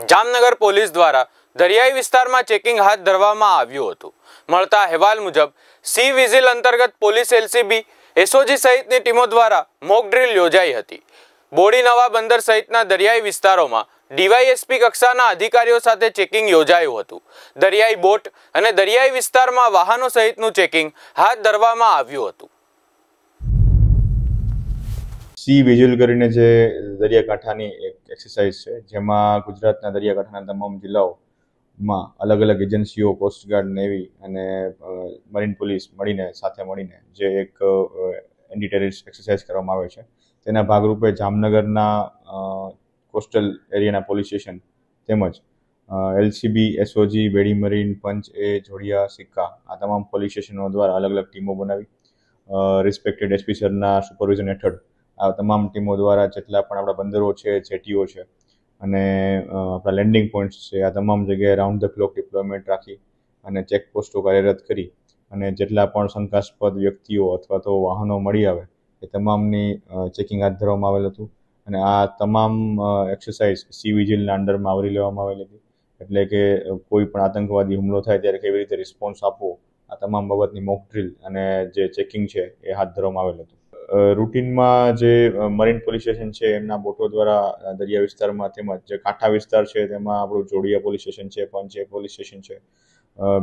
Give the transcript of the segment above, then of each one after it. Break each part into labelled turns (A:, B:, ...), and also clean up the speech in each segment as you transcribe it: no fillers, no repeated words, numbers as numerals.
A: Jamnagar police દ્વારા દરિયાઈ વિસ્તારમાં ચેકિંગ હાથ ધરવામાં આવ્યું હતું। મળતા અહેવાલ મુજબ સી વિજિલ અંતર્ગત પોલીસ એલસીબી એસઓજી સહિતની ટીમો દ્વારા મોક ડ્રીલ યોજાઈ હતી। બોડી નવા બંદર સહિતના દરિયાઈ વિસ્તારોમાં ડીવાયએસપી કક્ષાના અધિકારીઓ સાથે ચેકિંગ યોજાયું હતું। દરિયાઈ બોટ અને દરિયાઈ વિસ્તારમાં વાહનો સહિતનું ચેકિંગ હાથ ધરવામાં આવ્યું હતું।
B: સી વિજિલ કરીને જે દરિયાકાંઠાની એક એક્સરસાઇઝ છે, જેમાં ગુજરાતના દરિયાકાંઠાના તમામ જિલ્લાઓમાં અલગ અલગ એજન્સીઓ, કોસ્ટગાર્ડ, નેવી અને મરીન પોલીસ સાથે મળીને જે એક એન્ટી ટેરરિસ્ટ એક્સરસાઇઝ કરવામાં આવે છે, તેના ભાગરૂપે જામનગરના કોસ્ટલ એરિયાના પોલીસ સ્ટેશન તેમજ એલસીબી, એસઓજી, બેડી મરીન, પંચ એ, જોડિયા, સિક્કા આ તમામ પોલીસ સ્ટેશનો દ્વારા અલગ અલગ ટીમો બનાવી રિસ્પેક્ટેડ એસપી સરના સુપરવિઝન હેઠળ આ તમામ ટીમો દ્વારા જેટલા પણ આપણા બંદરો છે, જેટીઓ છે અને આપણા લેન્ડિંગ પોઈન્ટ્સ છે, આ તમામ જગ્યાએ રાઉન્ડ ધ ક્લોક ડિપ્લોયમેન્ટ રાખી અને ચેકપોસ્ટો કાર્યરત કરી અને જેટલા પણ શંકાસ્પદ વ્યક્તિઓ અથવા તો વાહનો મળી આવે એ તમામની ચેકિંગ હાથ ધરવામાં આવેલ હતું। અને આ તમામ એક્સરસાઇઝ સી વિજિલના અંડરમાં આવરી લેવામાં આવેલી હતી, એટલે કે કોઈ પણ આતંકવાદી હુમલો થાય ત્યારે કેવી રીતે રિસ્પોન્સ આપવો, આ તમામ બાબતની મોક ડ્રીલ અને જે ચેકિંગ છે એ હાથ ધરવામાં આવેલ હતું। રૂટીનમાં જે મરીન પોલીસ સ્ટેશન છે એમના બોટો દ્વારા દરિયા વિસ્તારમાં તેમજ જે કાંઠા વિસ્તાર છે તેમાં આપણું જોડિયા પોલીસ સ્ટેશન છે, પંચ પોલીસ સ્ટેશન છે,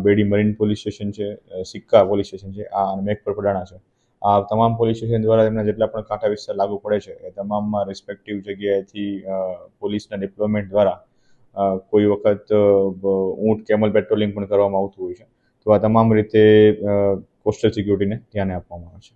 B: બેડી મરીન પોલીસ સ્ટેશન છે, સિક્કા પોલીસ સ્ટેશન છે, આ અને મેઘપરપડાણા છે, આ તમામ પોલીસ સ્ટેશન દ્વારા તેમના જેટલા પણ કાંઠા વિસ્તાર લાગુ પડે છે એ તમામમાં રિસ્પેક્ટિવ જગ્યાએથી પોલીસના ડિપ્લોયમેન્ટ દ્વારા કોઈ વખત ઊંટ કેમલ પેટ્રોલિંગ પણ કરવામાં આવતું હોય છે। તો આ તમામ રીતે કોસ્ટલ સિક્યુરિટીને ધ્યાને આપવામાં આવે છે।